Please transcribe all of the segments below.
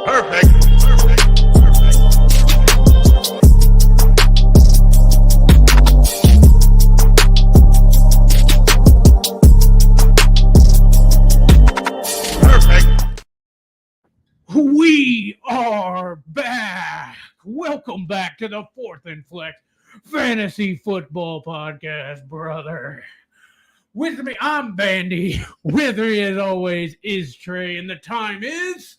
Perfect. We are back. Welcome back to the Fourth and Flex Fantasy Football Podcast, brother. With me, I'm Bandy. With me, as always, is Trey, and the time is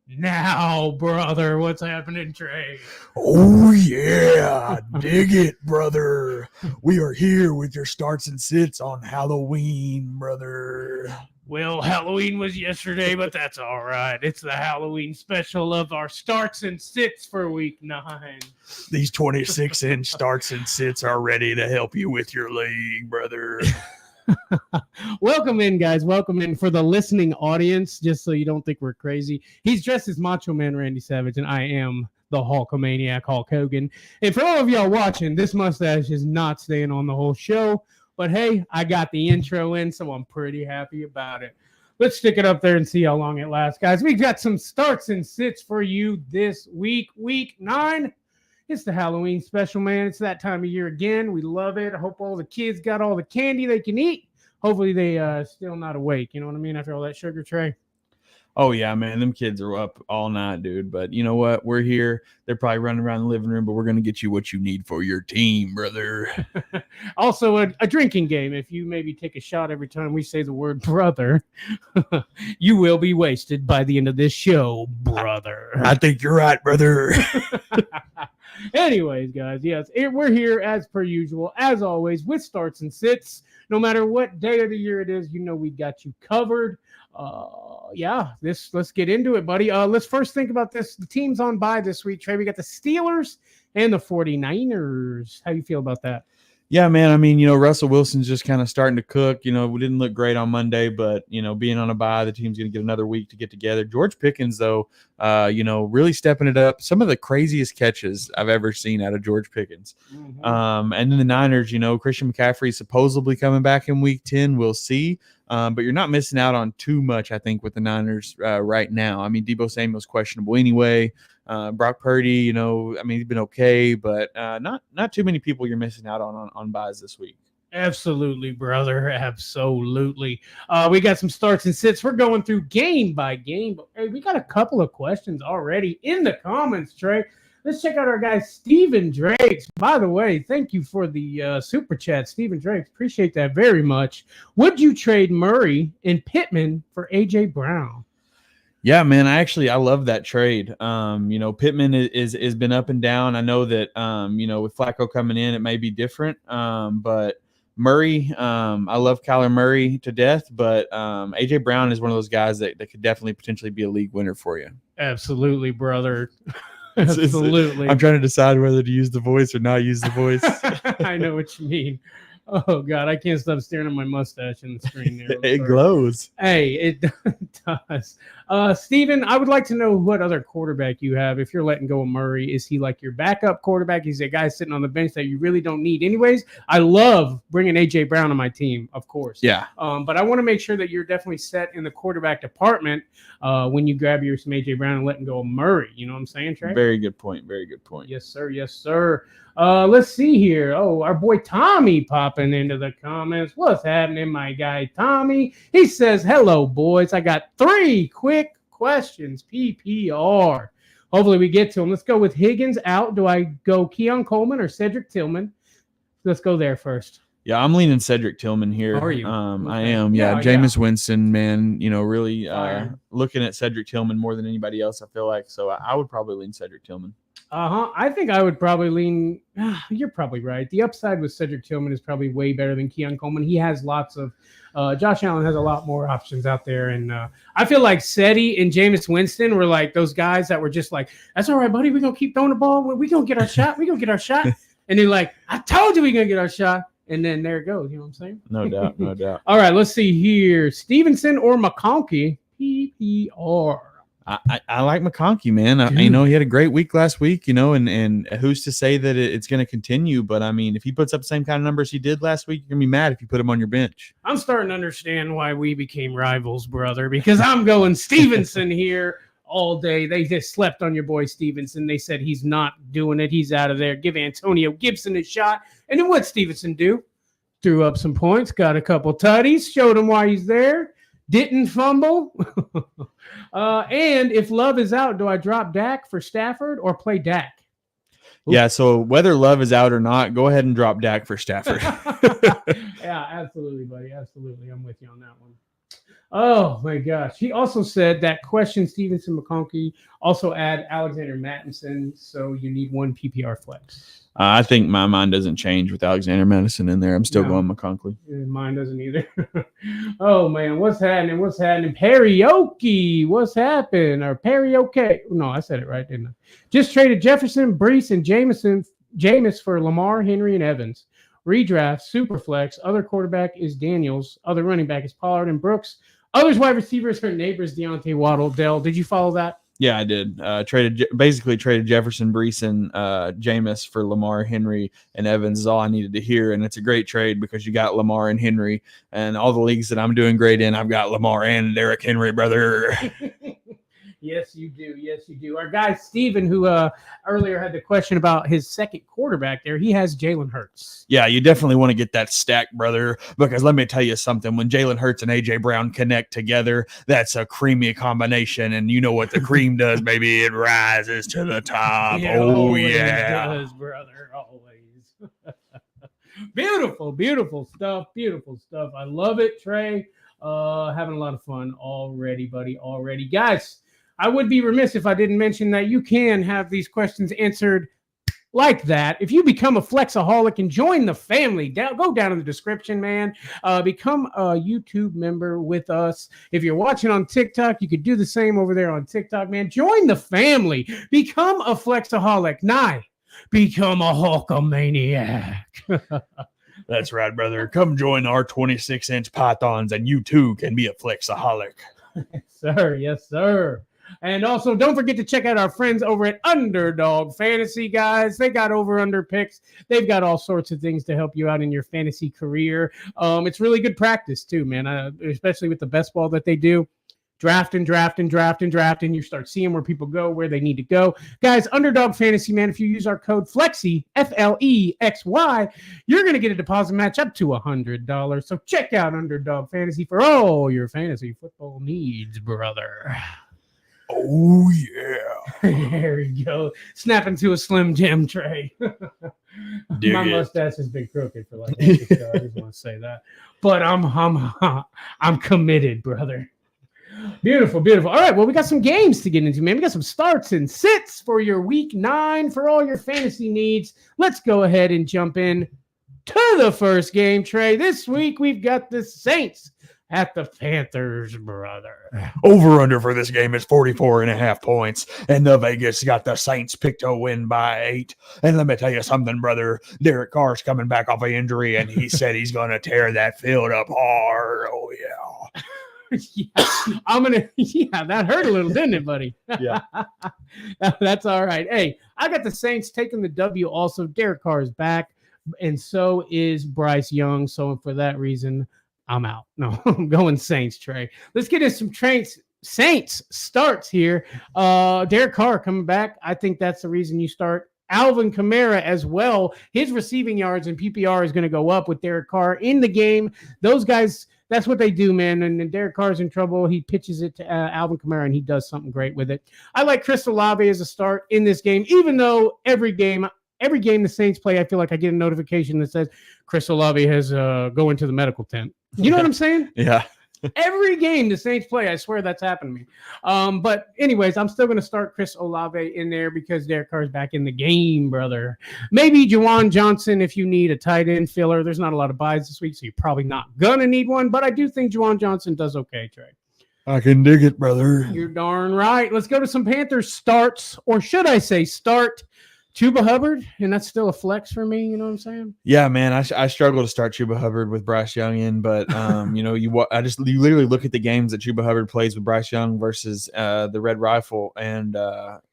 now, brother. What's happening, Trey? Oh, yeah. Dig it, brother. We are here with your starts and sits on Halloween, brother. Well, Halloween was yesterday, but that's all right. It's the Halloween special of our starts and sits for week 9. These 26-inch starts and sits are ready to help you with your league, brother. Welcome in, guys. Welcome in for the listening audience, just so you don't think we're crazy. He's dressed as Macho Man Randy Savage, and I am the Hulkamaniac Hulk Hogan. And for all of y'all watching, this mustache is not staying on the whole show. But hey, I got the intro in, so I'm pretty happy about it. Let's stick it up there and see how long it lasts, guys. We've got some starts and sits for you this week, week 9. It's the Halloween special, man. It's that time of year again. We love it. I hope all the kids got all the candy they can eat. Hopefully they still not awake. You know what I mean? After all that sugar, Trey. Oh, yeah, man. Them kids are up all night, dude. But you know what? We're here. They're probably running around the living room, but we're going to get you what you need for your team, brother. Also, a drinking game. If you maybe take a shot every time we say the word brother, you will be wasted by the end of this show, brother. I think you're right, brother. Anyways, guys, yes, we're here as per usual, as always, with starts and sits. No matter what day of the year it is, you know we got you covered. Let's get into it, buddy. Let's first think about this. The teams on bye this week, Trey. We got the Steelers and the 49ers. How you feel about that? Yeah, man. I mean, Russell Wilson's just kind of starting to cook. We didn't look great on Monday, but, being on a bye, the team's going to get another week to get together. George Pickens, though, really stepping it up. Some of the craziest catches I've ever seen out of George Pickens. Mm-hmm. And then the Niners, Christian McCaffrey supposedly coming back in week 10. We'll see. But you're not missing out on too much, I think, with the Niners right now. I mean, Deebo Samuel's questionable anyway. Brock Purdy, he's been okay, but not too many people you're missing out on buys this week. Absolutely, brother. Absolutely. We got some starts and sits. We're going through game by game. But hey, we got a couple of questions already in the comments, Trey. Let's check out our guy, Stephen Drakes. By the way, thank you for the super chat, Stephen Drakes. Appreciate that very much. Would you trade Murray and Pittman for A.J. Brown? Yeah, man, I love that trade. Pittman is been up and down. I know that, with Flacco coming in, it may be different. But Murray, I love Kyler Murray to death, but A.J. Brown is one of those guys that could definitely potentially be a league winner for you. Absolutely, brother. Absolutely. I'm trying to decide whether to use the voice or not use the voice. I know what you mean. Oh, God, I can't stop staring at my mustache in the screen there. It glows. Hey, it does. Steven, I would like to know what other quarterback you have. If you're letting go of Murray, is he like your backup quarterback? He's a guy sitting on the bench that you really don't need anyways. I love bringing A.J. Brown on my team, of course. Yeah. But I want to make sure that you're definitely set in the quarterback department when you grab some A.J. Brown and letting go of Murray. You know what I'm saying, Trey? Very good point. Very good point. Yes, sir. Yes, sir. Let's see here. Oh, our boy Tommy popping into the comments. What's happening, my guy Tommy? He says, hello, boys. I got 3 quick questions. PPR. Hopefully we get to them. Let's go with Higgins out. Do I go Keon Coleman or Cedric Tillman? Let's go there first. Yeah, I'm leaning Cedric Tillman here. Are you? Okay. I am. Yeah, Jameis Winston, man, really looking at Cedric Tillman more than anybody else, I feel like. So I would probably lean Cedric Tillman. I think I would probably lean. You're probably right. The upside with Cedric Tillman is probably way better than Keon Coleman. He has lots of. Josh Allen has a lot more options out there, and I feel like Cedi and Jameis Winston were like those guys that were just like, "That's all right, buddy. We're gonna keep throwing the ball. We're gonna get our shot. We're gonna get our shot." And they're like, "I told you we're gonna get our shot." And then there it goes. You know what I'm saying? No doubt. No doubt. All right, let's see here. Stevenson or McConkey? PPR. I like McConkey, man. He had a great week last week, and who's to say that it's going to continue? But, I mean, if he puts up the same kind of numbers he did last week, you're going to be mad if you put him on your bench. I'm starting to understand why we became rivals, brother, because I'm going Stevenson here all day. They just slept on your boy Stevenson. They said he's not doing it. He's out of there. Give Antonio Gibson a shot. And then what'd Stevenson do? Threw up some points, got a couple tutties, showed him why he's there. Didn't fumble. And if Love is out, do I drop Dak for Stafford or play Dak? Yeah, so whether Love is out or not, go ahead and drop Dak for Stafford. Yeah, absolutely, buddy. Absolutely. I'm with you on that one. Oh, my gosh. He also said that question Stevenson McConkey also add Alexander Mattinson, so you need one PPR flex. I think my mind doesn't change with Alexander Madison in there. I'm still going McConkey. Mine doesn't either. Oh, man. What's happening? What's happening? Paraoke. What's happened? Or Paraoke. No, I said it right, didn't I? Just traded Jefferson, Brees, and Jameis for Lamar, Henry, and Evans. Redraft, Superflex. Other quarterback is Daniels. Other running back is Pollard and Brooks. Others wide receivers are neighbors Deontay Waddle. Dell, did you follow that? Yeah, I did. Basically traded Jefferson, Brees, and Jameis for Lamar, Henry, and Evans is all I needed to hear. And it's a great trade because you got Lamar and Henry. And all the leagues that I'm doing great in, I've got Lamar and Derrick Henry, brother. Yes, you do. Yes, you do. Our guy, Steven, who earlier had the question about his second quarterback there, he has Jalen Hurts. Yeah, you definitely want to get that stack, brother, because let me tell you something. When Jalen Hurts and A.J. Brown connect together, that's a creamy combination. And you know what the cream does, baby? It rises to the top. Yeah, yeah. Does, brother, always. Beautiful, beautiful stuff. Beautiful stuff. I love it, Trey. Having a lot of fun already, buddy, already. Guys, I would be remiss if I didn't mention that you can have these questions answered like that. If you become a Flexaholic and join the family, go down in the description, man. Become a YouTube member with us. If you're watching on TikTok, you could do the same over there on TikTok, man. Join the family. Become a Flexaholic. Become a Hulkamaniac. That's right, brother. Come join our 26-inch pythons, and you too can be a Flexaholic. Yes, sir. Yes, sir. And also, don't forget to check out our friends over at Underdog Fantasy, guys. They got over-under picks. They've got all sorts of things to help you out in your fantasy career. It's really good practice, too, man, especially with the best ball that they do. Draft. You start seeing where people go, where they need to go. Guys, Underdog Fantasy, man, if you use our code FLEXY, FLEXY, you're going to get a deposit match up to $100. So check out Underdog Fantasy for all your fantasy football needs, brother. Oh, yeah. There we go. Snap into a Slim Jim tray. My mustache has been crooked for like a week, so I just want to say that. But I'm committed, brother. Beautiful, beautiful. All right, well, we got some games to get into, man. We got some starts and sits for your week 9 for all your fantasy needs. Let's go ahead and jump in to the first game, Trey. This week, we've got the Saints at the Panthers, brother. Over-under for this game is 44.5 points, and the Vegas got the Saints picked to win by 8. And let me tell you something, brother. Derek Carr's coming back off an injury, and he said he's going to tear that field up hard. Oh, yeah. That hurt a little, didn't it, buddy? Yeah. That's all right. Hey, I got the Saints taking the W also. Derek Carr is back, and so is Bryce Young. So for that reason, I'm out. No, I'm going Saints, Trey. Let's get into some Saints starts here. Derek Carr coming back. I think that's the reason you start. Alvin Kamara as well. His receiving yards and PPR is going to go up with Derek Carr in the game. Those guys, that's what they do, man. And Derek Carr's in trouble. He pitches it to Alvin Kamara, and he does something great with it. I like Chris Olave as a start in this game, even though every game the Saints play, I feel like I get a notification that says Chris Olave has go into the medical tent. You know what I'm saying? Yeah. Every game the Saints play, I swear that's happened to me. But anyways, I'm still going to start Chris Olave in there because Derek Carr's back in the game, brother. Maybe Juwan Johnson if you need a tight end filler. There's not a lot of buys this week, so you're probably not going to need one. But I do think Juwan Johnson does okay, Trey. I can dig it, brother. You're darn right. Let's go to some Panthers starts, or should I say start Chuba Hubbard, and that's still a flex for me. You know what I'm saying? Yeah, man. I struggle to start Chuba Hubbard with Bryce Young in, but you literally look at the games that Chuba Hubbard plays with Bryce Young versus the Red Rifle, and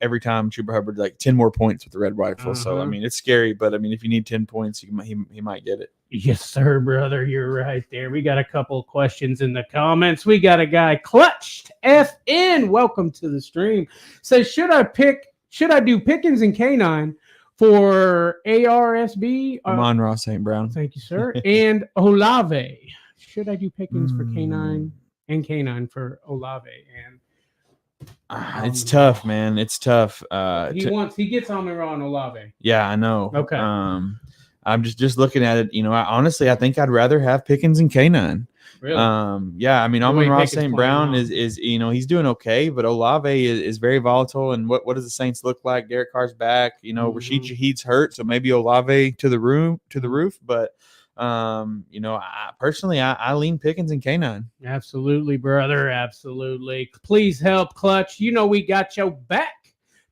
every time Chuba Hubbard 10 more points with the Red Rifle. So I mean, it's scary, but I mean, if you need 10 points, he might get it. Yes, sir, brother. You're right there. We got a couple of questions in the comments. We got a guy, Clutched FN. Welcome to the stream. Says, should I do Pickens and K9 for ARSB? Amon-Ra St. Brown. Thank you, sir. And Olave. Should I do Pickens for K9 and K9 for Olave? And it's tough, man. It's tough. He gets on me on Olave. Yeah, I know. Okay. I'm just looking at it. I think I'd rather have Pickens and K9. Really? Yeah, I mean, Amon-Ra St. Brown is is he's doing okay, but Olave is very volatile. And what does the Saints look like? Derek Carr's back. Rashid Shaheed's hurt, so maybe Olave to the roof. But I personally lean Pickens and K9. Absolutely, brother. Absolutely. Please help, Clutch. We got your back.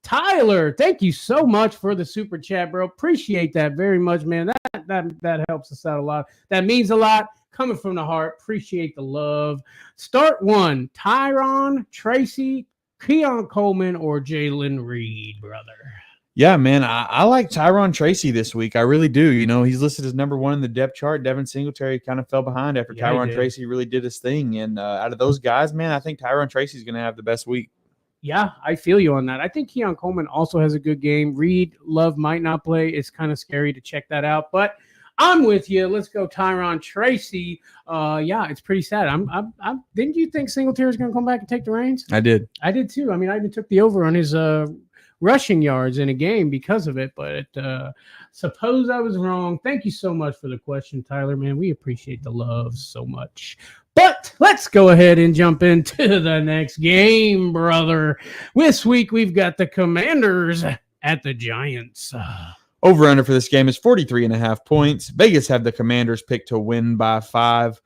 Tyler, thank you so much for the super chat, bro. Appreciate that very much, man. That helps us out a lot. That means a lot. Coming from the heart. Appreciate the love. Start one. Tyron, Tracy, Keon Coleman, or Jalen Reed, brother. Yeah, man, I like Tyron Tracy this week. I really do. He's listed as number 1 in the depth chart. Devin Singletary kind of fell behind after Tyron Tracy really did his thing. And out of those guys, man, I think Tyron Tracy is going to have the best week. Yeah, I feel you on that. I think Keon Coleman also has a good game. Reed, Love might not play. It's kind of scary to check that out. But I'm with you. Let's go Tyron Tracy. Yeah, it's pretty sad. Didn't you think Singletary is going to come back and take the reins? I did. I did too. I mean, I even took the over on his rushing yards in a game because of it, but suppose I was wrong. Thank you so much for the question, Tyler, man. We appreciate the love so much. But let's go ahead and jump into the next game, brother. This week we've got the Commanders at the Giants. Over-under for this game is 43.5 points. Vegas have the Commanders picked to win by 5.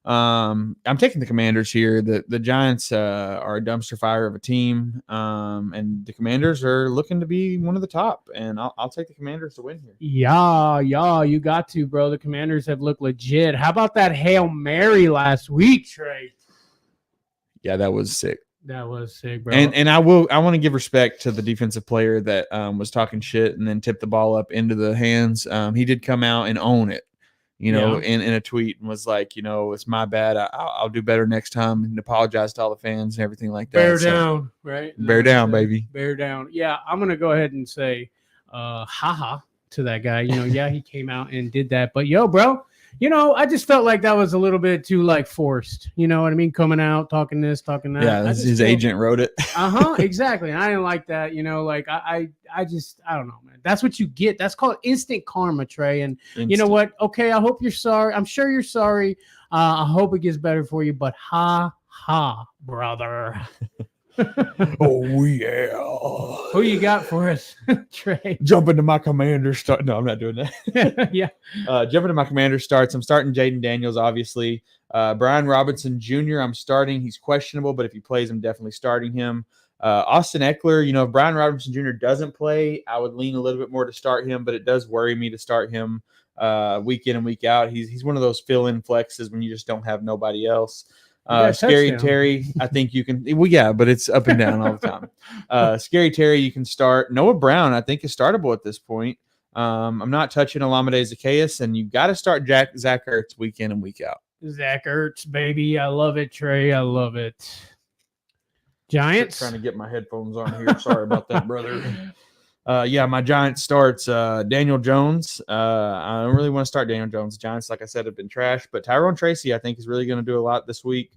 I'm taking the Commanders here. The Giants are a dumpster fire of a team, and the Commanders are looking to be one of the top. And I'll take the Commanders to win here. Yeah, you got to, bro. The Commanders have looked legit. How about that Hail Mary last week, Trey? Yeah, that was sick. That was sick, bro. And I want to give respect to the defensive player that was talking shit and then tipped the ball up into the hands. He did come out and own it. In a tweet, and was like, it's my bad. I'll do better next time, and apologize to all the fans and everything like that. Bear down, right? Bear down, baby. Bear down. Yeah, I'm going to go ahead and say haha to that guy. Yeah, he came out and did that. But, yo, bro, I just felt like that was a little bit too, forced. You know what I mean? Coming out, talking this, talking that. Yeah, his agent wrote it. Exactly. And I didn't like that. I don't know, man. That's what you get. That's called instant karma, Trey. And you know what? Okay, I hope you're sorry. I'm sure you're sorry. I hope it gets better for you. But ha, brother. Oh, yeah. Who you got for us, Trey? Jump into my commander start. No, I'm not doing that. Yeah. Jump into my commander starts. I'm starting Jaden Daniels, obviously. Brian Robinson Jr., I'm starting. He's questionable, but if he plays, I'm definitely starting him. Austin Eckler, if Brian Robinson Jr. doesn't play, I would lean a little bit more to start him, but it does worry me to start him week in and week out. He's one of those fill-in flexes when you just don't have nobody else. Scary Terry, I think you can. Well, yeah, but it's up and down all the time. Scary Terry, you can start. Noah Brown, I think, is startable at this point. I'm not touching Olamide Zacchaeus, and you've got to start Zach Ertz week in and week out. Zach Ertz, baby. I love it, Trey. I love it. Giants. Trying to get my headphones on here. Sorry about that, brother. My Giants starts Daniel Jones. I don't really want to start Daniel Jones. Giants, like I said, have been trash, but Tyrone Tracy, I think, is really going to do a lot this week.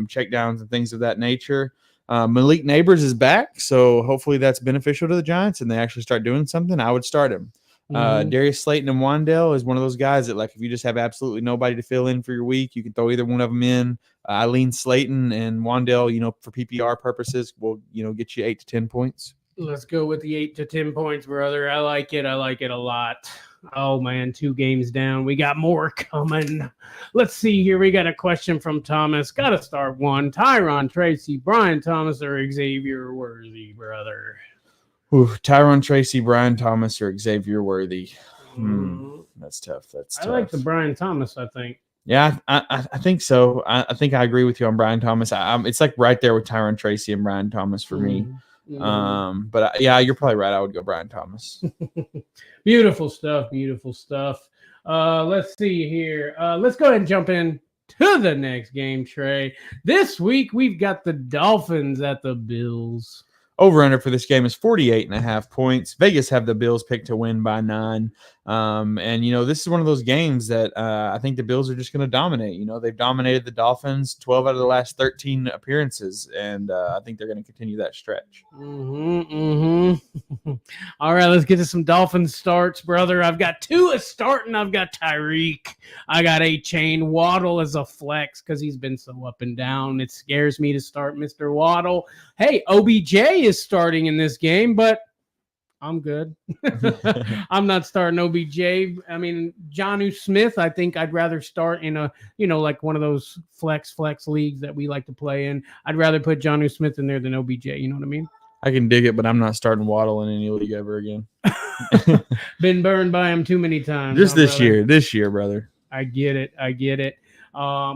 Check downs and things of that nature. Malik Neighbors is back, so hopefully that's beneficial to the Giants and they actually start doing something. I would start him. Darius Slayton and Wandale is one of those guys that, if you just have absolutely nobody to fill in for your week, you can throw either one of them in. I lean Slayton and Wandale, for PPR purposes, will, get you 8 to 10 points. Let's go with the 8 to 10 points, brother. I like it. I like it a lot. Oh, man, 2 games down. We got more coming. Let's see here. We got a question from Thomas. Got to start one. Tyron Tracy, Brian Thomas, or Xavier Worthy, brother? Tyron Tracy, Brian Thomas, or Xavier Worthy. That's tough. I like the Brian Thomas, I think. Yeah, I think so. I think I agree with you on Brian Thomas. It's right there with Tyron Tracy and Brian Thomas for me. But you're probably right. I would go Brian Thomas. Beautiful stuff. Beautiful stuff. Let's see here. Let's go ahead and jump in to the next game, Trey. This week we've got the Dolphins at the Bills. Over under for this game is 48.5 points. Vegas have the Bills picked to win by 9. And, this is one of those games that I think the Bills are just going to dominate. They've dominated the Dolphins 12 out of the last 13 appearances, and I think they're going to continue that stretch. All right, let's get to some Dolphins starts, brother. I've got Tua starting. I've got Tyreek. I got A-Chain. Waddle as a flex because he's been so up and down. It scares me to start Mr. Waddle. Hey, OBJ is starting in this game, but I'm good. I'm not starting OBJ. I mean, Jonnu Smith, I think I'd rather start in a, like one of those flex leagues that we like to play in. I'd rather put Jonnu Smith in there than OBJ. You know what I mean? I can dig it, but I'm not starting Waddle in any league ever again. Been burned by him too many times. Just this year, brother. I get it.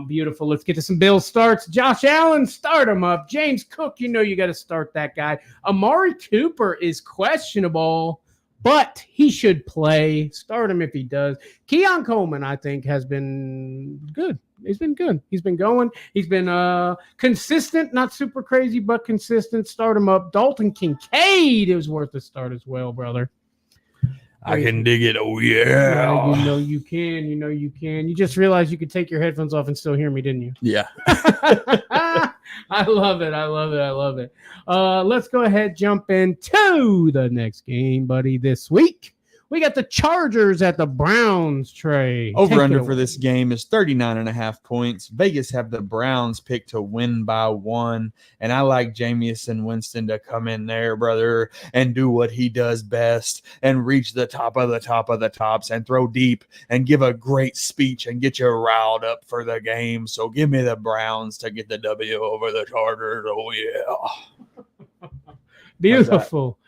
Beautiful. Let's get to some Bills starts. Josh Allen, start him up. James Cook, you got to start that guy. Amari Cooper is questionable, but he should play. Start him if he does. Keon Coleman, I think, has been good. He's been good. He's been going. He's been consistent, not super crazy, but consistent. Start him up. Dalton Kincaid is worth a start as well, brother. I can dig it. Oh, yeah. You can. You just realized you could take your headphones off and still hear me, didn't you? Yeah. I love it. Let's go ahead, jump into the next game, buddy, this week. We got the Chargers at the Browns, Trey. Over under for this game is 39.5 points. Vegas have the Browns picked to win by 1. And I like Jameson Winston to come in there, brother, and do what he does best and reach the top of the tops and throw deep and give a great speech and get you riled up for the game. So give me the Browns to get the W over the Chargers. Oh, yeah. Beautiful.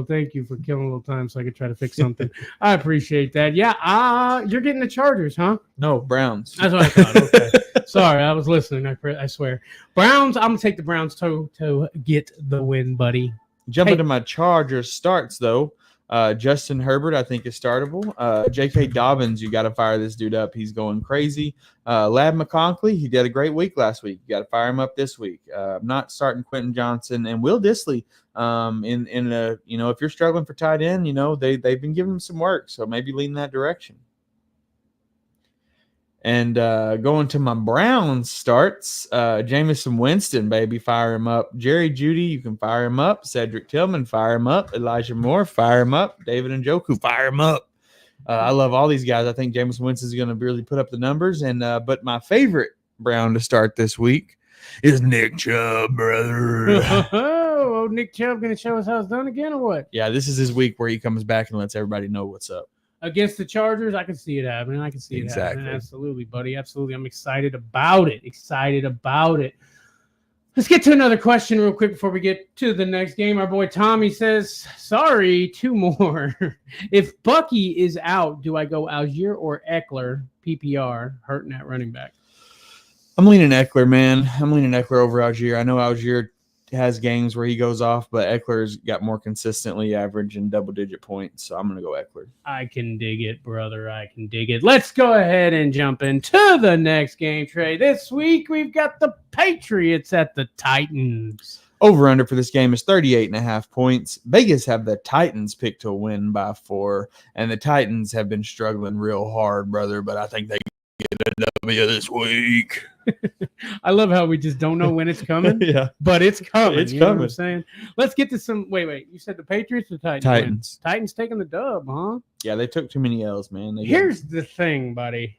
Thank you for killing a little time so I could try to fix something. I appreciate that. Yeah, you're getting the Chargers, huh? No, Browns. That's what I thought. Okay. Sorry, I was listening. I swear. Browns, I'm going to take the Browns to get the win, buddy. Jumping to my Chargers starts, though. Justin Herbert, I think, is startable. J.K. Dobbins, you got to fire this dude up. He's going crazy. Lab McConkey, he did a great week last week. You got to fire him up this week. I'm not starting Quentin Johnson and Will Dissly. If you're struggling for tight end, they've been giving him some work, so maybe lean that direction. And going to my Browns starts, Jameson Winston, baby, fire him up. Jerry Jeudy, you can fire him up. Cedric Tillman, fire him up. Elijah Moore, fire him up. David Njoku, fire him up. I love all these guys. I think Jameson Winston is going to really put up the numbers. And but my favorite Brown to start this week is Nick Chubb, brother. Oh, Nick Chubb going to show us how it's done again or what? Yeah, this is his week where he comes back and lets everybody know what's up. Against the Chargers, I can see it happening. It happening. Absolutely, buddy. Absolutely. I'm excited about it. Let's get to another question real quick before we get to the next game. Our boy Tommy says, sorry, 2 more. If Bucky is out, do I go Algier or Eckler, PPR, hurting at running back? I'm leaning Eckler, man. I'm leaning Eckler over Algier. I know Algier has games where he goes off, but Eckler's got more consistently averaging double-digit points, so I'm going to go Eckler. I can dig it, brother. I can dig it. Let's go ahead and jump into the next game, Trey. This week, we've got the Patriots at the Titans. Over-under for this game is 38.5 points. Vegas have the Titans picked to win by 4, and the Titans have been struggling real hard, brother, but I think they get a W this week. I love how we just don't know when it's coming. Yeah, but it's coming. It's you coming. Know what I'm saying? Let's get to some. Wait. You said the Patriots or Titans? Titans. Titans taking the dub, huh? Yeah, they took too many L's, man. Here's the thing, buddy.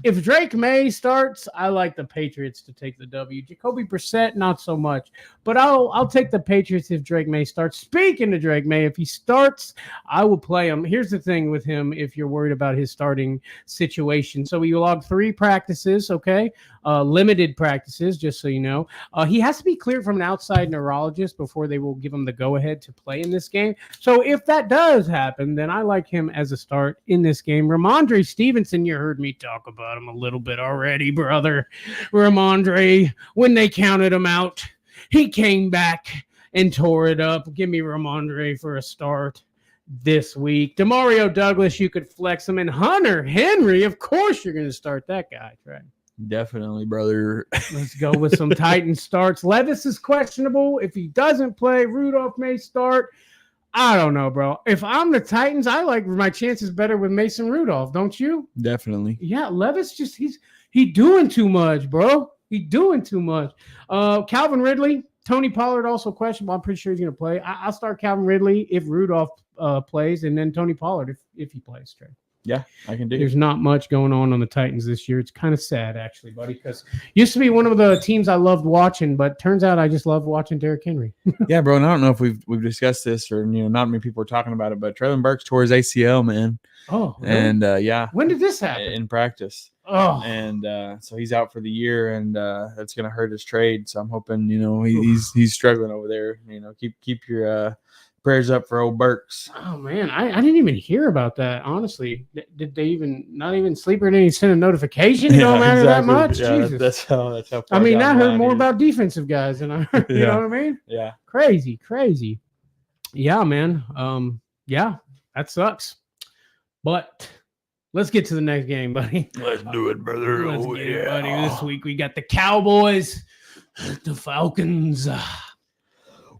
If Drake May starts, I like the Patriots to take the W. Jacoby Brissett, not so much. But I'll take the Patriots if Drake May starts. Speaking of Drake May, if he starts, I will play him. Here's the thing with him if you're worried about his starting situation. So he logged 3 practices, okay? Limited practices, just so you know. He has to be cleared from an outside neurologist before they will give him the go-ahead to play in this game. So if that does happen, then I like him as a start in this game. Ramondre Stevenson, you heard me talk about him a little bit already, brother. Ramondre, when they counted him out, he came back and tore it up. Give me Ramondre for a start. this week. Demario Douglas, you could flex him. And Hunter Henry, of course you're going to start that guy, Trey. Definitely, brother. Let's go with some Titans starts. Levis is questionable. If he doesn't play, Rudolph may start. I don't know, bro. If I'm the Titans, I like my chances better with Mason Rudolph, don't you? Definitely. Yeah, Levis just he doing too much, bro. He doing too much. Calvin Ridley, Tony Pollard also questionable. I'm pretty sure he's going to play. I'll start Calvin Ridley if Rudolph plays, and then Tony Pollard if he plays. Trey. Yeah, I can do. There's not much going on the Titans this year. It's kind of sad, actually, buddy, because used to be one of the teams I loved watching, but turns out I just love watching Derrick Henry. Yeah, bro. And I don't know if we've discussed this or not many people are talking about it, but Traylon Burks tore his ACL, man. Oh, really? And yeah. When did this happen? In practice. Oh, and so he's out for the year, and that's going to hurt his trade. So I'm hoping, he's struggling over there. Keep your prayers up for old Burks. Oh man, I didn't even hear about that. Honestly, did they not even Sleeper didn't send a notification? It don't matter that much. Yeah, Jesus. that's how. I mean, I heard more about defensive guys than I heard. You know what I mean? Yeah. Crazy. Yeah, man. Yeah, that sucks. But let's get to the next game, buddy. Let's do it, brother. Let's get it, buddy. This week we got the Cowboys, the Falcons.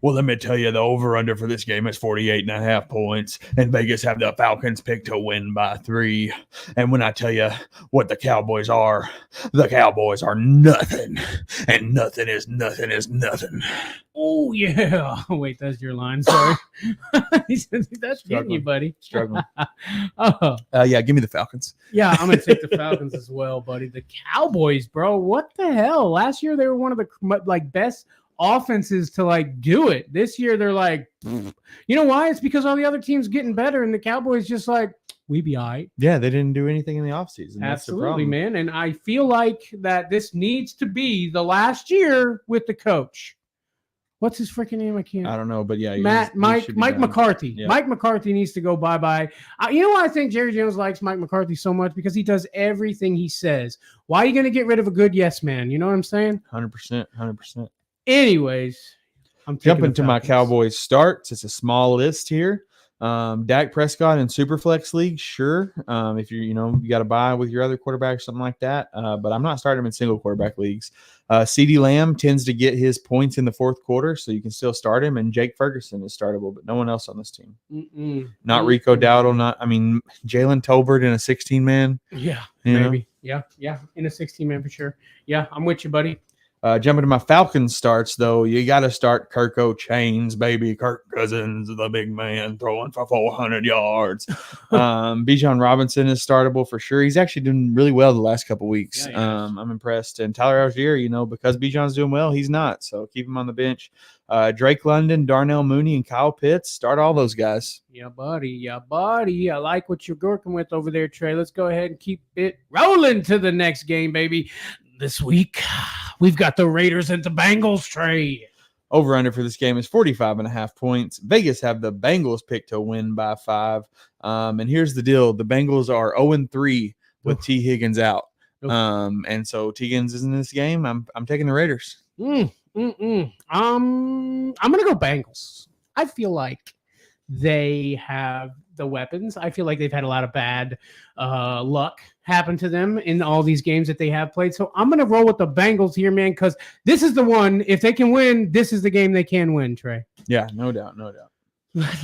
Well, let me tell you, the over-under for this game is 48.5 points, and Vegas have the Falcons picked to win by 3. And when I tell you what the Cowboys are nothing, and nothing is nothing. Oh, yeah. Wait, that's your line. Sorry. That's getting you, buddy. Struggling. Oh. Yeah, give me the Falcons. Yeah, I'm going to take the Falcons as well, buddy. The Cowboys, bro. What the hell? Last year, they were one of the best offenses to do it. This year they're you know why? It's because all the other teams getting better and the Cowboys just we be all right. Yeah, they didn't do anything in the offseason. Absolutely, man. And I feel like that this needs to be the last year with the coach. What's his freaking name? I don't know, but yeah, Mike McCarthy. Yeah. Mike McCarthy needs to go bye-bye. You know why I think Jerry Jones likes Mike McCarthy so much? Because he does everything he says. Why are you going to get rid of a good yes man? You know what I'm saying? 100%. Anyways, I'm jumping to my Cowboys starts. It's a small list here. Dak Prescott in Superflex League, sure. If you got to buy with your other quarterback, something like that. But I'm not starting him in single quarterback leagues. CeeDee Lamb tends to get his points in the fourth quarter, so you can still start him. And Jake Ferguson is startable, but no one else on this team. Not Rico Dowdle. Jalen Tolbert in a 16-man. Yeah, maybe. Yeah, in a 16-man for sure. Yeah, I'm with you, buddy. Jumping to my Falcons starts, though, you got to start Kirk O'Chains, baby. Kirk Cousins, the big man, throwing for 400 yards. Bijan Robinson is startable for sure. He's actually doing really well the last couple weeks. Yeah, I'm impressed. And Tyler Algier, because Bijan's doing well, he's not. So keep him on the bench. Drake London, Darnell Mooney, and Kyle Pitts. Start all those guys. Yeah, buddy. I like what you're working with over there, Trey. Let's go ahead and keep it rolling to the next game, baby. This week, we've got the Raiders and the Bengals, Trey. Over under for this game is 45.5 points. Vegas have the Bengals picked to win by 5. And here's the deal. The Bengals are 0-3 with T. Higgins out. And so T. Higgins is in this game. I'm taking the Raiders. I'm going to go Bengals. I feel like they have the weapons. I feel like they've had a lot of bad luck happen to them in all these games that they have played. So I'm going to roll with the Bengals here, man, because this is the one. If they can win, this is the game they can win, Trey. Yeah, no doubt.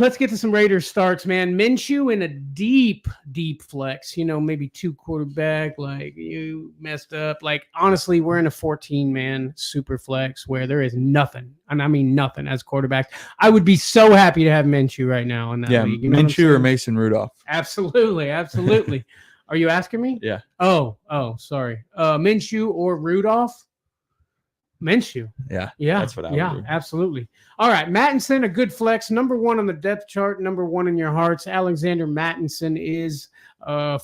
Let's get to some Raiders starts, man. Minshew in a deep flex, maybe 2 quarterback, you messed up. Honestly, we're in a 14-man super flex where there is nothing, and I mean nothing as quarterback. I would be so happy to have Minshew right now in that league. Minshew or Mason Rudolph. Absolutely. Are you asking me? Yeah. Oh, sorry. Minshew or Rudolph? Minshew. Yeah. That's what I would do. Yeah, absolutely. All right. Mattinson, a good flex. Number 1 on the depth chart. Number 1 in your hearts. Alexander Mattinson is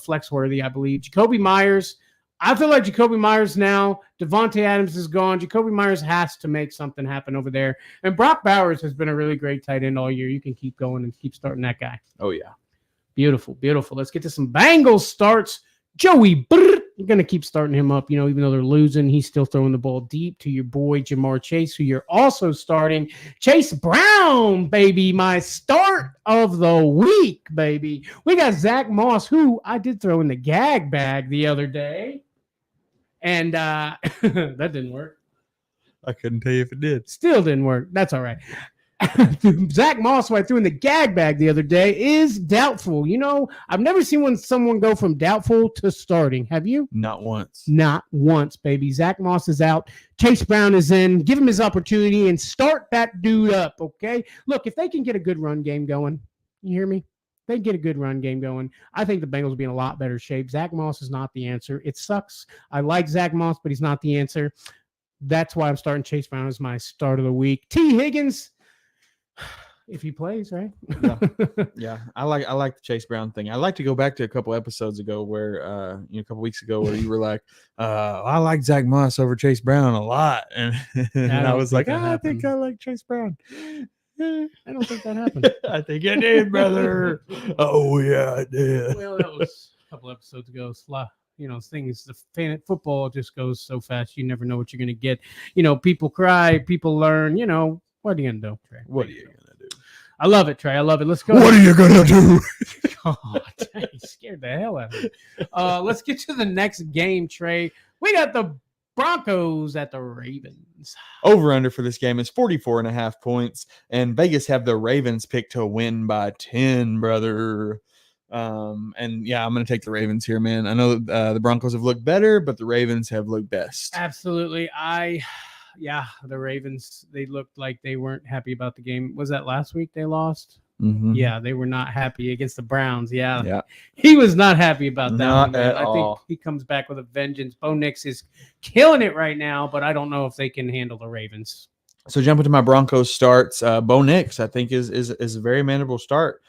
flex worthy, I believe. Jacoby Myers. I feel like Jacoby Myers now. Devontae Adams is gone. Jacoby Myers has to make something happen over there. And Brock Bowers has been a really great tight end all year. You can keep going and keep starting that guy. Oh, yeah. Beautiful. Let's get to some Bengals starts. Joey you're going to keep starting him up, even though they're losing. He's still throwing the ball deep to your boy, Jamar Chase, who you're also starting. Chase Brown, baby, my start of the week, baby. We got Zach Moss, who I did throw in the gag bag the other day. And that didn't work. I couldn't tell you if it did. Still didn't work. That's all right. Zach Moss, who I threw in the gag bag the other day, is doubtful. I've never seen someone go from doubtful to starting. Have you? Not once. Not once, baby. Zach Moss is out. Chase Brown is in. Give him his opportunity and start that dude up, okay? Look, if they can get a good run game going, you hear me? They get a good run game going. I think the Bengals will be in a lot better shape. Zach Moss is not the answer. It sucks. I like Zach Moss, but he's not the answer. That's why I'm starting Chase Brown as my start of the week. T. Higgins, if he plays, right? Yeah. I like the Chase Brown thing. I like to go back to a couple episodes ago where a couple weeks ago where you were like, I like Zach Moss over Chase Brown a lot, and I was like, I think I like Chase Brown. I don't think that happened. I think it did, brother. Oh yeah, it did. Well, that was a couple episodes ago. The football just goes so fast. You never know what you're going to get. People cry, people learn. What are you going to do, Trey? What are you going to do? I love it, Trey. I love it. Let's go. What are you gonna do? God, you scared the hell out of me. Let's get to the next game, Trey. We got the Broncos at the Ravens. Over under for this game is 44.5 points, and Vegas have the Ravens picked to win by 10, brother. And yeah, I'm going to take the Ravens here, man. I know the Broncos have looked better, but the Ravens have looked best. Absolutely. The Ravens, they looked like they weren't happy about the game. Was that last week they lost? Mm-hmm. Yeah, they were not happy against the Browns. Yeah. Yeah. He was not happy about that. Not I at all. think he comes back with a vengeance. Bo Nix is killing it right now, but I don't know if they can handle the Ravens. So jumping to my Broncos starts, Bo Nix, I think is a very manageable start.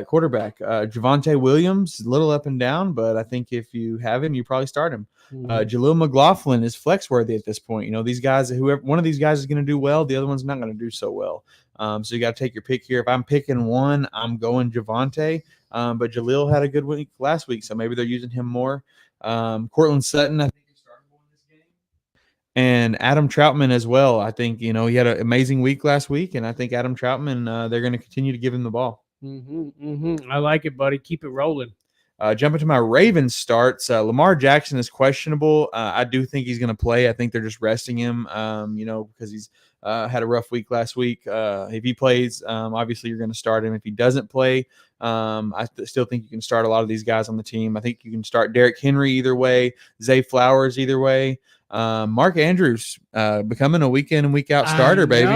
Quarterback, Javonte Williams, a little up and down, but I think if you have him, you probably start him. Jaleel McLaughlin is flex worthy at this point. These guys, whoever one of these guys is going to do well, the other one's not going to do so well. So you got to take your pick here. If I'm picking one, I'm going Javonte. But Jaleel had a good week last week, so maybe they're using him more. Cortland Sutton, I think he's startable in this game. And Adam Troutman as well. I think, he had an amazing week last week, and I think Adam Troutman, they're going to continue to give him the ball. I like it, buddy. Keep it rolling. Jumping to my Ravens starts, Lamar Jackson is questionable. I do think he's going to play. I think they're just resting him, because he's had a rough week last week. If he plays, obviously you're going to start him. If he doesn't play, I still think you can start a lot of these guys on the team. I think you can start Derrick Henry either way, Zay Flowers either way. Mark Andrews becoming a week in and week out starter, baby.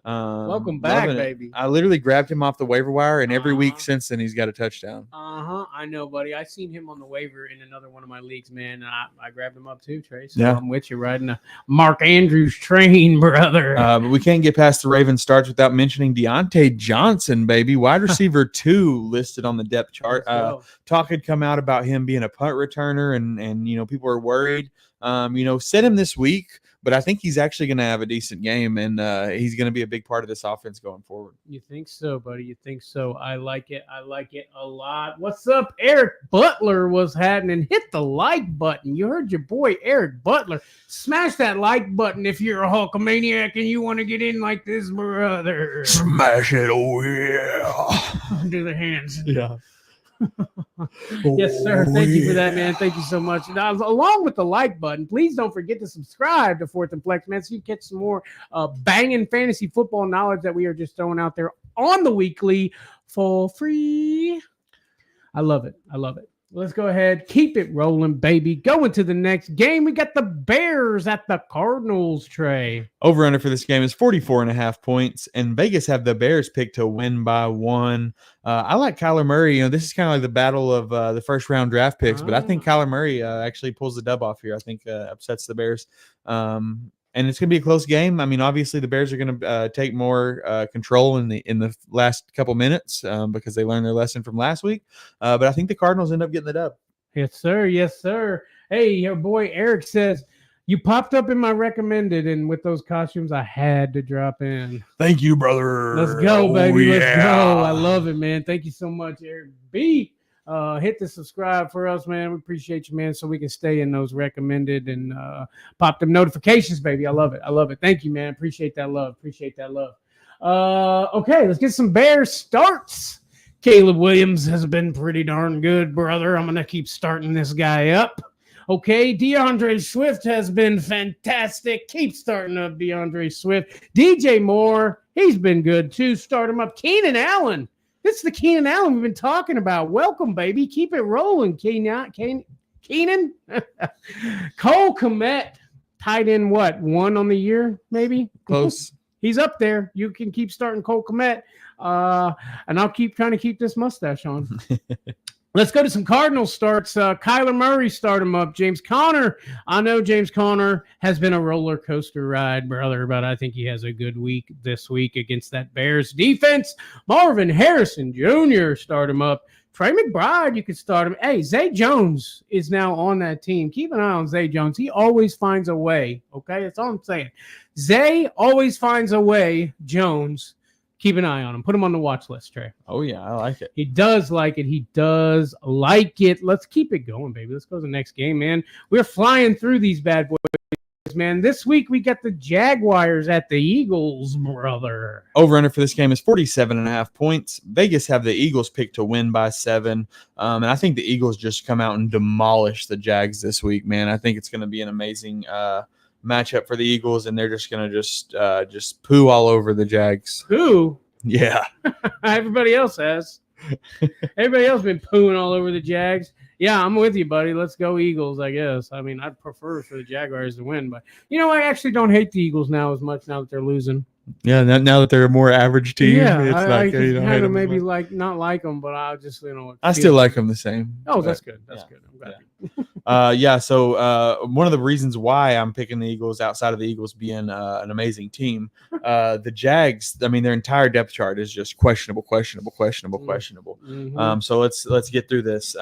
Welcome back, baby. I literally grabbed him off the waiver wire, and every week since then he's got a touchdown. I know, buddy. I seen him on the waiver in another one of my leagues, man. And I grabbed him up too, Trey. So yeah. I'm with you riding a Mark Andrews train, brother. But we can't get past the Ravens starts without mentioning Deontay Johnson, baby. Wide receiver 2 listed on the depth chart. Talk had come out about him being a punt returner, and people are worried. Set him this week, but I think he's actually going to have a decent game, and he's going to be a big part of this offense going forward. You think so, buddy? You think so? I like it. I like it a lot. What's up? Eric Butler was happening. Hit the like button. You heard your boy Eric Butler. Smash that like button if you're a Hulkamaniac and you want to get in like this, brother. Smash it, oh yeah. Do the hands. Yeah. Yes, sir. Thank you for that, man. Thank you so much. Now, along with the like button, please don't forget to subscribe to Fourth and Flex, man, so you catch some more banging fantasy football knowledge that we are just throwing out there on the weekly for free. I love it. I love it. Let's go ahead. Keep it rolling, baby. Going to the next game. We got the Bears at the Cardinals, Trey. Over under for this game is 44.5 points, and Vegas have the Bears picked to win by 1. I like Kyler Murray. This is kind of like the battle of the first round draft picks, but I think Kyler Murray actually pulls the dub off here. I think upsets the Bears. And it's going to be a close game. I mean, obviously the Bears are going to take more control in the last couple minutes because they learned their lesson from last week. But I think the Cardinals end up getting the dub. Yes, sir. Yes, sir. Hey, your boy Eric says, you popped up in my recommended, and with those costumes, I had to drop in. Thank you, brother. Let's go, baby. Let's go. I love it, man. Thank you so much, Eric B. Hit the subscribe for us, man. We appreciate you, man, so we can stay in those recommended and pop them notifications, baby. I love it. I love it. Thank you, man. Appreciate that love. Appreciate that love. Okay, let's get some Bears starts. Caleb Williams has been pretty darn good, brother. I'm going to keep starting this guy up. Okay, DeAndre Swift has been fantastic. Keep starting up DeAndre Swift. DJ Moore, he's been good too. Start him up. Keenan Allen. This is the Keenan Allen we've been talking about. Welcome, baby. Keep it rolling, Keenan. Cole Kmet, tight end, what, 1 on the year, maybe? Close. He's up there. You can keep starting Cole Kmet, and I'll keep trying to keep this mustache on. Let's go to some Cardinals starts. Kyler Murray, start him up. James Conner. I know James Conner has been a roller coaster ride, brother, but I think he has a good week this week against that Bears defense. Marvin Harrison Jr., start him up. Trey McBride, you could start him. Hey, Zay Jones is now on that team. Keep an eye on Zay Jones. He always finds a way, okay? That's all I'm saying. Zay always finds a way, Jones. Keep an eye on him. Put him on the watch list, Trey. Oh, yeah, I like it. He does like it. He does like it. Let's keep it going, baby. Let's go to the next game, man. We're flying through these bad boys, man. This week we got the Jaguars at the Eagles, brother. Over-under for this game is 47.5 points. Vegas have the Eagles picked to win by 7. And I think the Eagles just come out and demolish the Jags this week, man. I think it's going to be an amazing matchup for the Eagles, and they're just going to just poo all over the Jags. Who? Yeah. Everybody else has. Everybody else been pooing all over the Jags. Yeah, I'm with you, buddy. Let's go Eagles, I guess. I mean, I'd prefer for the Jaguars to win, but I actually don't hate the Eagles now as much now that they're losing. Yeah, now that they're a more average team, yeah, it's I kind of maybe not like them, but I just I still like them the same. Oh, that's good. That's good. I'm glad. So one of the reasons why I'm picking the Eagles, outside of the Eagles being an amazing team, the Jags, I mean, their entire depth chart is just questionable. Mm-hmm. So let's get through this.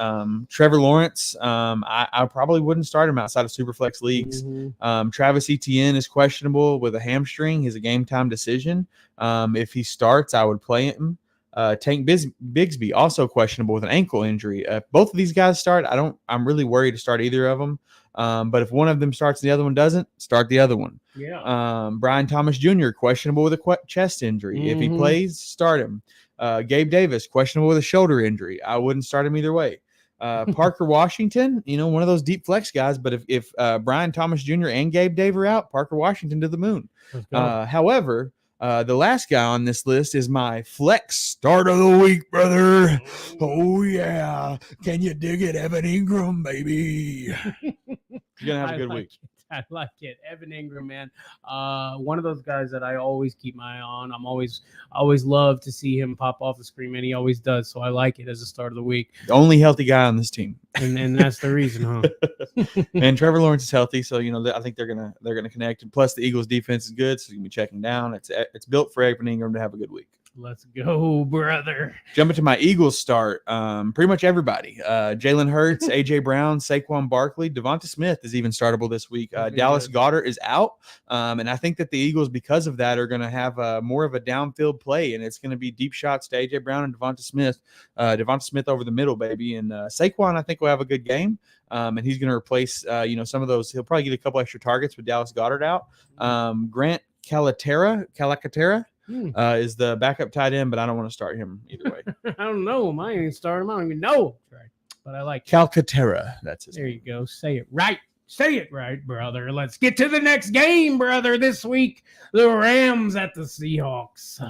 Trevor Lawrence, I probably wouldn't start him outside of Superflex leagues. Mm-hmm. Travis Etienne is questionable with a hamstring. He's a game time decision. If he starts, I would play him. Tank Bigsby, also questionable with an ankle injury. If both of these guys start, I'm really worried to start either of them. But if one of them starts and the other one doesn't, start the other one. Yeah. Brian Thomas Jr., questionable with a chest injury. Mm-hmm. If he plays, start him. Gabe Davis, questionable with a shoulder injury. I wouldn't start him either way. Parker Washington, one of those deep flex guys. But if Brian Thomas Jr. and Gabe Davis are out, Parker Washington to the moon. However, the last guy on this list is my flex start of the week, brother. Oh, yeah. Can you dig it, Evan Ingram, baby? You're going to have a good week. I like it. Evan Ingram, man. One of those guys that I always keep my eye on. I always love to see him pop off the screen, and he always does. So I like it as a start of the week. The only healthy guy on this team. And that's the reason, huh? And Trevor Lawrence is healthy, so I think they're gonna connect. And plus, the Eagles' defense is good, so you can be checking down. It's built for Evan Ingram to have a good week. Let's go, brother. Jumping to my Eagles start, pretty much everybody. Jalen Hurts, A.J. Brown, Saquon Barkley, Devonta Smith is even startable this week. Dallas Goedert is out, and I think that the Eagles, because of that, are going to have more of a downfield play, and it's going to be deep shots to A.J. Brown and Devonta Smith. Devonta Smith over the middle, baby. And Saquon, I think, will have a good game, and he's going to replace, some of those. He'll probably get a couple extra targets with Dallas Goedert out. Grant Calcaterra is the backup tight end, but I don't want to start him either way. I don't know. I ain't even start him. I don't even know. Right. But I like Calcaterra. That's his name. name. You go. Say it right. Say it right, brother. Let's get to the next game, brother. This week, the Rams at the Seahawks.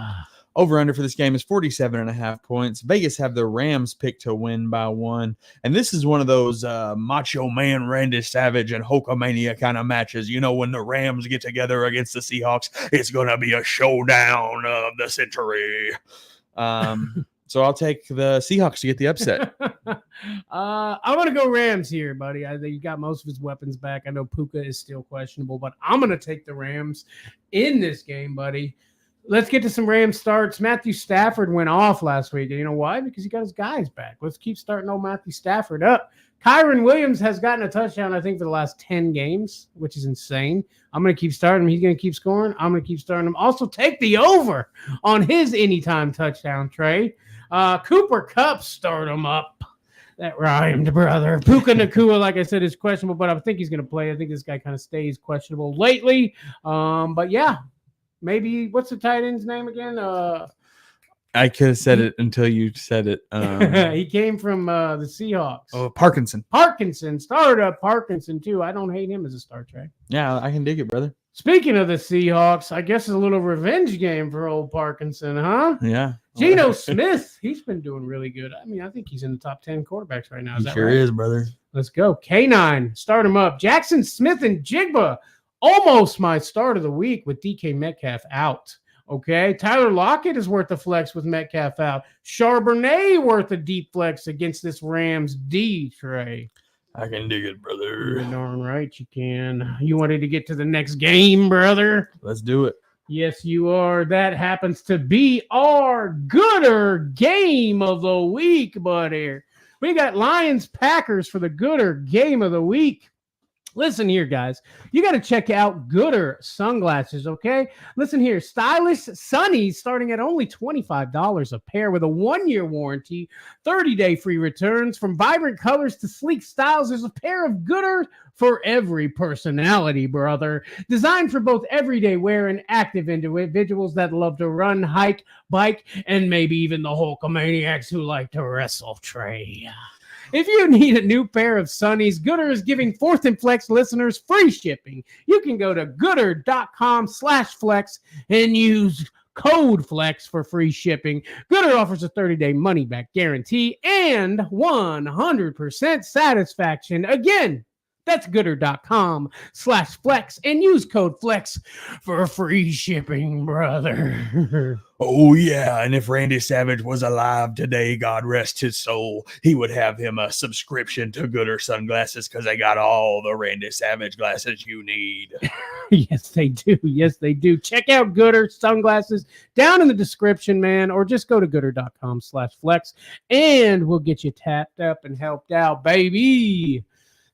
Over-under for this game is 47.5 points. Vegas have the Rams picked to win by 1. And this is one of those Macho Man, Randy Savage, and Hulkamania kind of matches. When the Rams get together against the Seahawks, it's going to be a showdown of the century. So I'll take the Seahawks to get the upset. I'm going to go Rams here, buddy. I think he got most of his weapons back. I know Puka is still questionable, but I'm going to take the Rams in this game, buddy. Let's get to some Rams starts. Matthew Stafford went off last week. And you know why? Because he got his guys back. Let's keep starting old Matthew Stafford up. Kyron Williams has gotten a touchdown, I think, for the last 10 games, which is insane. I'm going to keep starting him. He's going to keep scoring. I'm going to keep starting him. Also, take the over on his anytime touchdown, Trey. Cooper Kupp, start him up. That rhymed, brother. Puka Nakua, like I said, is questionable, but I think he's going to play. I think this guy kind of stays questionable lately. But yeah, maybe what's the tight end's name again? I could have said it until you said it. He came from the Seahawks. Oh, Parkinson. Parkinson started up Parkinson too. I don't hate him as a Star Trek. Yeah, I can dig it, brother. Speaking of the Seahawks, I guess it's a little revenge game for old Parkinson, huh? Yeah. Geno Smith, he's been doing really good. I mean, I think he's in the top 10 quarterbacks right now. Is He that sure right? is, brother. Let's go. K9, start him up. Jackson Smith and Jigba, almost my start of the week with DK Metcalf out. Okay, Tyler Lockett is worth a flex with Metcalf out. Charbonnet worth a deep flex against this Rams D, Trey. I can dig it, brother. You're darn right you can. You wanted to get to the next game, brother? Let's do it. Yes, you are. That happens to be our gooder game of the week, buddy. We got Lions-Packers for the gooder game of the week. Listen here, guys. You got to check out Gooder sunglasses, okay? Listen here. Stylish Sunnies starting at only $25 a pair with a 1-year warranty, 30-day free returns. From vibrant colors to sleek styles, there's a pair of Gooder for every personality, brother. Designed for both everyday wear and active individuals that love to run, hike, bike, and maybe even the Hulkamaniacs who like to wrestle, Trey. If you need a new pair of Sunnies, Gooder is giving Fourth and Flex listeners free shipping. You can go to gooder.com/flex and use code FLEX for free shipping. Gooder offers a 30-day money-back guarantee and 100% satisfaction. Again, that's gooder.com/flex and use code FLEX for free shipping, brother. Oh, yeah. And if Randy Savage was alive today, God rest his soul, he would have him a subscription to Gooder sunglasses because they got all the Randy Savage glasses you need. Yes, they do. Yes, they do. Check out Gooder sunglasses down in the description, man, or just go to gooder.com/flex and we'll get you tapped up and helped out, baby.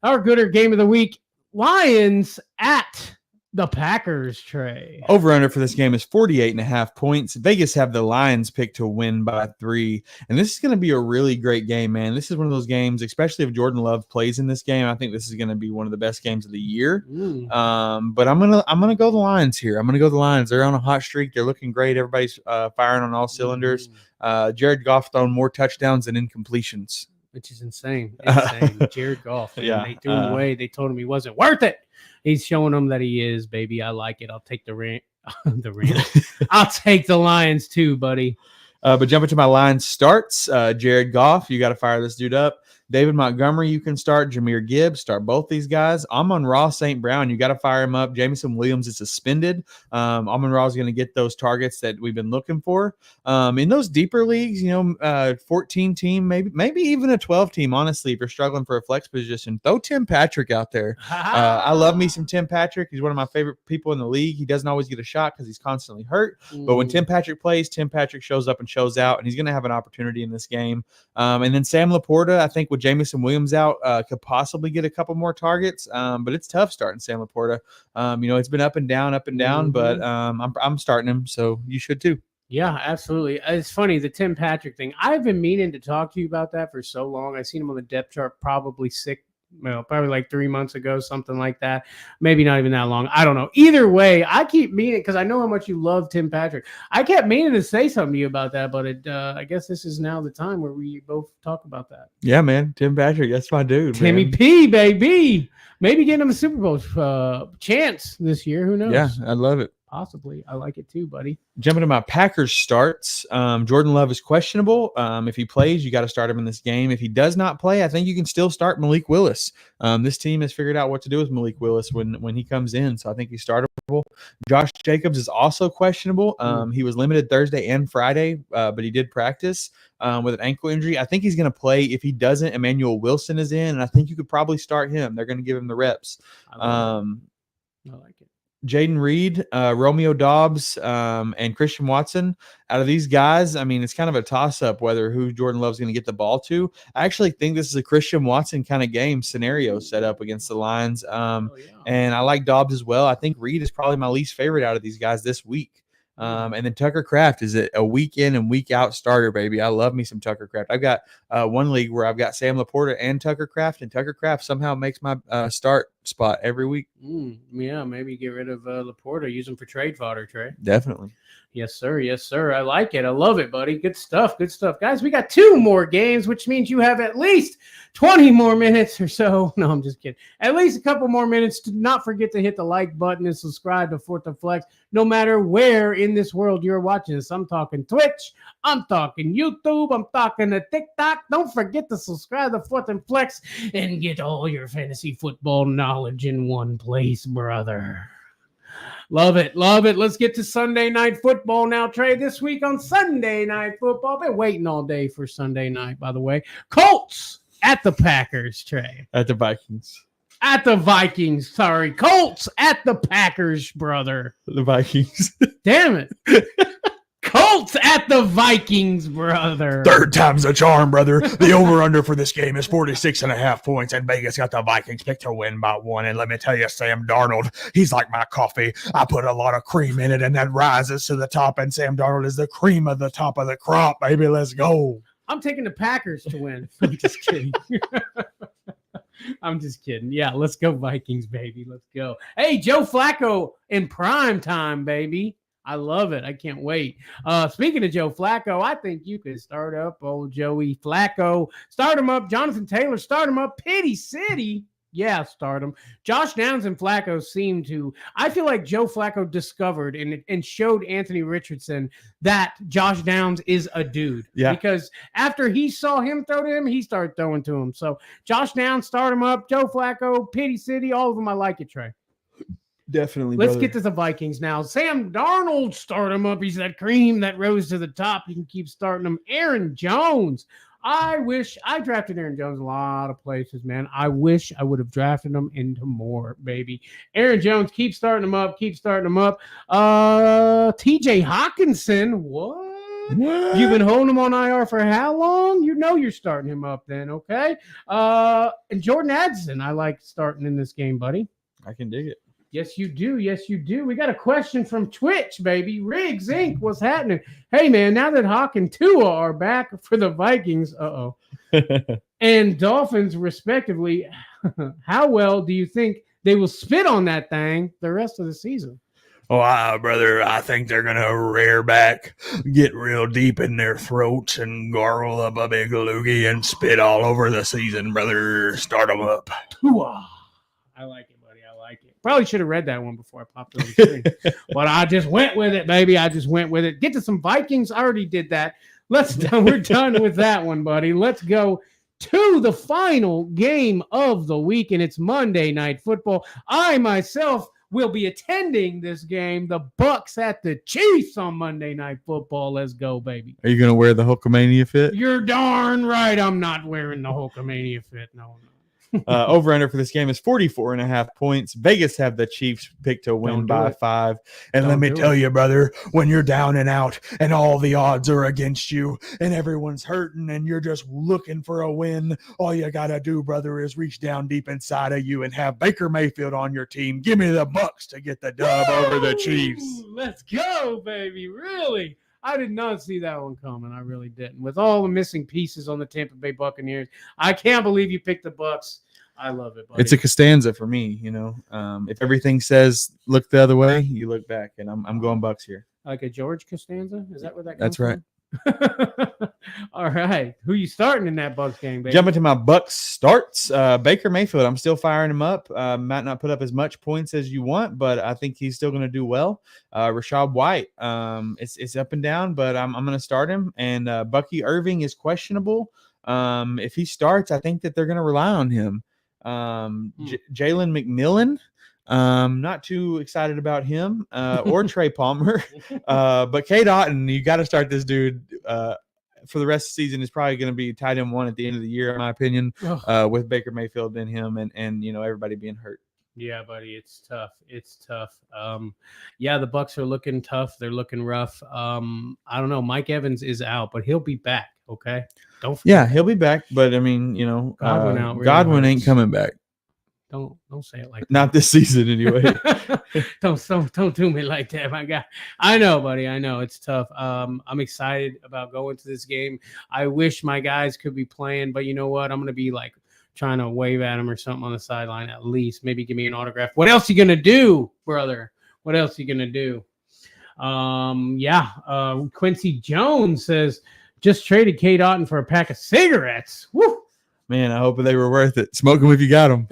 Our Gooder game of the week, Lions at the Packers, Trey. Over under for this game is 48.5 points. Vegas have the Lions picked to win by 3. And this is going to be a really great game, man. This is one of those games, especially if Jordan Love plays in this game. I think this is going to be one of the best games of the year. But I'm gonna go the Lions here. I'm gonna go the Lions. They're on a hot streak. They're looking great. Everybody's firing on all cylinders. Jared Goff thrown more touchdowns than incompletions. Which is insane. Jared Goff. Yeah. They threw him away. They told him he wasn't worth it. He's showing them that he is, baby. I like it. I'll take the rant. I'll take the Lions too, buddy. But jumping to my Lions starts, Jared Goff, you got to fire this dude up. David Montgomery, you can start. Jahmyr Gibbs, start both these guys. Amon-Ra St. Brown, you got to fire him up. Jameson Williams is suspended. Amon-Ra is going to get those targets that we've been looking for. In those deeper leagues, 14 team, maybe even a 12 team, honestly, if you're struggling for a flex position, throw Tim Patrick out there. I love me some Tim Patrick. He's one of my favorite people in the league. He doesn't always get a shot because he's constantly hurt. But when Tim Patrick plays, Tim Patrick shows up and shows out, and he's going to have an opportunity in this game. And then Sam Laporta, I think with Jameson Williams out, could possibly get a couple more targets, but it's tough starting Sam Laporta. It's been up and down, but I'm starting him, so you should too. Yeah, absolutely. It's funny, the Tim Patrick thing. I've been meaning to talk to you about that for so long. I've seen him on the depth chart probably probably like 3 months ago, something like that. Maybe not even that long. I don't know. Either way, I keep meaning, because I know how much you love Tim Patrick. I kept meaning to say something to you about that, but I guess this is now the time where we both talk about that. Yeah, man. Tim Patrick, that's my dude. Timmy man. P, baby. Maybe getting him a Super Bowl chance this year. Who knows? Yeah, I love it. Possibly. I like it too, buddy. Jumping to my Packers starts, Jordan Love is questionable. If he plays, you got to start him in this game. If he does not play, I think you can still start Malik Willis. This team has figured out what to do with Malik Willis when he comes in, so I think he's startable. Josh Jacobs is also questionable. He was limited Thursday and Friday, but he did practice with an ankle injury. I think he's going to play. If he doesn't, Emmanuel Wilson is in, and I think you could probably start him. They're going to give him the reps. I like it. Jaden Reed, Romeo Dobbs, and Christian Watson. Out of these guys, I mean, it's kind of a toss-up whether who Jordan Love's going to get the ball to. I actually think this is a Christian Watson kind of game scenario set up against the Lions. And I like Dobbs as well. I think Reed is probably my least favorite out of these guys this week. And then Tucker Kraft is a week in and week out starter, baby. I love me some Tucker Kraft. I've got one league where I've got Sam Laporta and Tucker Kraft somehow makes my start spot every week. Yeah, maybe get rid of Laporta, use him for trade fodder, Trey. Definitely. Yes, sir. Yes, sir. I like it. I love it, buddy. Good stuff. Good stuff. Guys, we got 2 more games, which means you have at least 20 more minutes or so. No, I'm just kidding. At least a couple more minutes. To not forget to hit the like button and subscribe to Fourth and Flex, no matter where in this world you're watching this. I'm talking Twitch. I'm talking YouTube. I'm talking to TikTok. Don't forget to subscribe to Fourth and Flex and get all your fantasy football knowledge in one place, brother. Love it. Love it. Let's get to Sunday Night Football now, Trey. This week on Sunday Night Football. Been waiting all day for Sunday night, by the way. Colts at the Packers, Trey. At the Vikings. At the Vikings. Sorry. Colts at the Packers, brother. The Vikings. Damn it. Colts at the Vikings, brother. Third time's a charm, brother. The over-under for this game is 46.5 points, and Vegas got the Vikings picked to win by 1. And let me tell you, Sam Darnold, he's like my coffee. I put a lot of cream in it, and that rises to the top, and Sam Darnold is the cream of the top of the crop, baby. Let's go. I'm taking the Packers to win. I'm just kidding. I'm just kidding. Yeah, let's go Vikings, baby. Let's go. Hey, Joe Flacco in prime time, baby. I love it. I can't wait. Speaking of Joe Flacco, I think you could start up old Joey Flacco. Start him up. Jonathan Taylor, start him up. Pity City. Yeah, start him. Josh Downs and Flacco seem to. I feel like Joe Flacco discovered and showed Anthony Richardson that Josh Downs is a dude. Yeah. Because after he saw him throw to him, he started throwing to him. So Josh Downs, start him up. Joe Flacco, Pity City, all of them. I like it, Trey. Definitely. Let's get to the Vikings now. Sam Darnold, start him up. He's that cream that rose to the top. You can keep starting him. Aaron Jones. I wish I drafted Aaron Jones a lot of places, man. I wish I would have drafted him into more, baby. Aaron Jones, keep starting him up. Keep starting him up. TJ Hawkinson, what? You've been holding him on IR for how long? You know you're starting him up then, okay? And Jordan Addison, I like starting in this game, buddy. I can dig it. Yes, you do. Yes, you do. We got a question from Twitch, baby. Riggs Inc. What's happening? Hey, man, now that Hawk and Tua are back for the Vikings, and Dolphins, respectively, how well do you think they will spit on that thing the rest of the season? Oh, brother, I think they're going to rear back, get real deep in their throats, and gargle up a big loogie and spit all over the season, brother. Start them up. Tua. I like it. Probably should have read that one before I popped on the screen. But I just went with it, baby. I just went with it. Get to some Vikings. I already did that. We're done with that one, buddy. Let's go to the final game of the week, and it's Monday Night Football. I myself will be attending this game. The Bucks at the Chiefs on Monday Night Football. Let's go, baby. Are you going to wear the Hulkamania fit? You're darn right I'm not wearing the Hulkamania fit. No. Over under for this game is 44.5 points. Vegas have the Chiefs picked to win by 5. And let me tell you, brother, when you're down and out and all the odds are against you and everyone's hurting and you're just looking for a win, all you got to do, brother, is reach down deep inside of you and have Baker Mayfield on your team. Give me the Bucks to get the dub over the Chiefs. Let's go, baby. Really? I did not see that one coming. I really didn't. With all the missing pieces on the Tampa Bay Buccaneers, I can't believe you picked the Bucks. I love it, buddy. It's a Costanza for me, you know. If everything says look the other way, you look back, and I'm going Bucks here. Like a George Costanza? Is that where that comes That's right. All right. Who you starting in that Bucks game, baby? Jumping to my Bucks starts. Baker Mayfield, I'm still firing him up. Might not put up as much points as you want, but I think he's still going to do well. Rashad White, it's up and down, but I'm going to start him. And Bucky Irving is questionable. If he starts, I think that they're going to rely on him. Jalen McMillan, not too excited about him or Trey Palmer, but K. Dotton, you got to start this dude for the rest of the season. Is probably going to be tight end 1 at the end of the year, in my opinion, with Baker Mayfield and him and you know everybody being hurt. Yeah, buddy, it's tough. It's tough. Yeah, the Bucks are looking tough. They're looking rough. I don't know. Mike Evans is out, but he'll be back. Okay, don't forget. Yeah, he'll be back, but I mean, you know, Godwin ain't coming back. Don't say it like that. Not this season, anyway. Don't do me like that, my guy. I know, buddy. I know it's tough. I'm excited about going to this game. I wish my guys could be playing, but you know what? I'm gonna be like trying to wave at them or something on the sideline at least. Maybe give me an autograph. What else you gonna do, brother? What else you gonna do? Quincy Jones says just traded Kate Otten for a pack of cigarettes. Woo! Man, I hope they were worth it. Smoke them if you got them.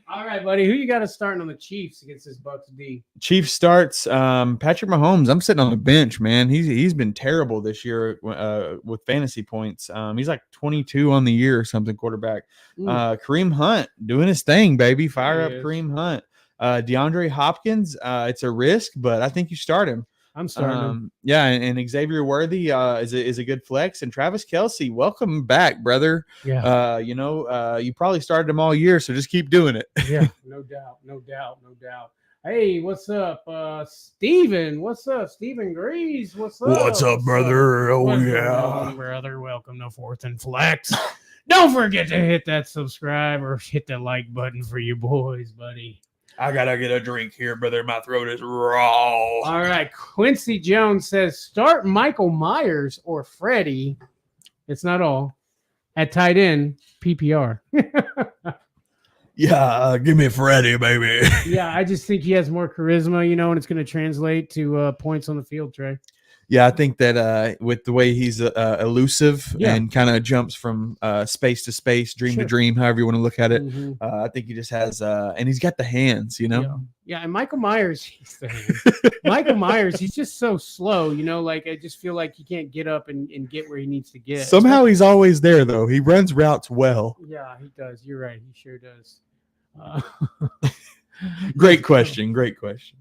All right, buddy. Who you got us starting on the Chiefs against this Bucks D? Chiefs starts Patrick Mahomes. I'm sitting on the bench, man. He's been terrible this year with fantasy points. He's like 22 on the year or something, quarterback. Kareem Hunt doing his thing, baby. Fire up Kareem Hunt. DeAndre Hopkins, it's a risk, but I think you start him. I'm starting him. Yeah, and Xavier Worthy is a good flex. And Travis Kelce, welcome back, brother. Yeah. You probably started him all year, so just keep doing it. Yeah, no doubt. Hey, what's up, Steven? What's up, Steven Grease? What's up? What's up, brother? Brother. Welcome to Fourth and Flex. Don't forget to hit that subscribe or hit the like button for you boys, buddy. I gotta get a drink here, brother. My throat is raw. All right. Quincy Jones says start Michael Myers or Freddie. It's not all. At tight end, PPR. Yeah, give me Freddie, baby. Yeah, I just think he has more charisma, and it's going to translate to points on the field, Trey. Yeah, I think that with the way he's elusive and kind of jumps from space to space, dream to dream, however you want to look at it, I think he just has and he's got the hands, Yeah, and Michael Myers, Michael Myers, he's just so slow, like I just feel like he can't get up and get where he needs to get. Somehow he's always there, though. He runs routes well. Yeah, he does. You're right. He sure does. Great question.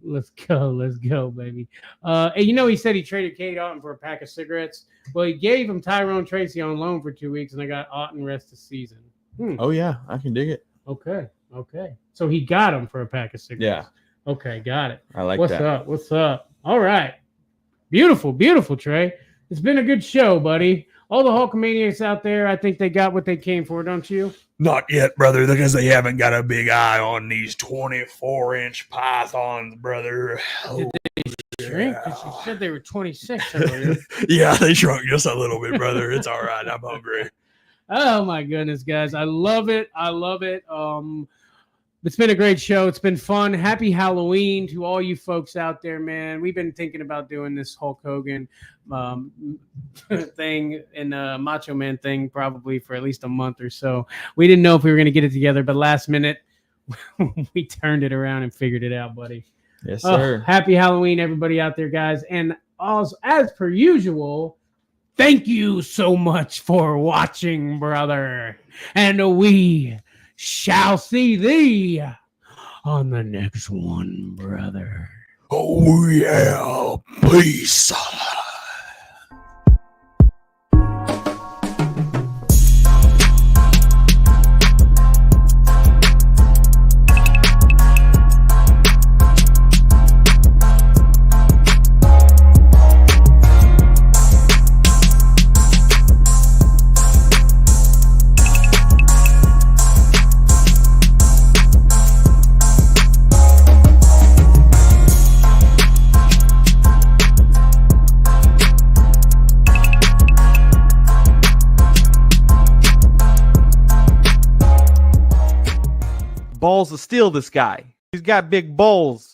Let's go, baby. And he said he traded Kate Otten for a pack of cigarettes. Well, he gave him Tyrone Tracy on loan for 2 weeks, and I got Otten rest of season. Oh yeah, I can dig it. Okay. So he got him for a pack of cigarettes. Yeah. Okay, got it. I like that. What's up? All right. Beautiful, Trey. It's been a good show, buddy. All the Hulkamaniacs out there, I think they got what they came for, don't you? Not yet, brother, because they haven't got a big eye on these 24-inch pythons, brother. Did they shrink? Because you said they were 26 earlier. Yeah, they shrunk just a little bit, brother. It's all right. I'm hungry. Oh, my goodness, guys. I love it. It's been a great show. It's been fun. Happy Halloween to all you folks out there, man. We've been thinking about doing this Hulk Hogan thing and Macho Man thing probably for at least a month or so. We didn't know if we were going to get it together, but last minute we turned it around and figured it out, buddy. Yes, sir. Happy Halloween, everybody out there, guys. And also, as per usual, thank you so much for watching, brother. And we shall see thee on the next one, brother. Oh, yeah. Peace. balls to steal this guy. He's got big balls.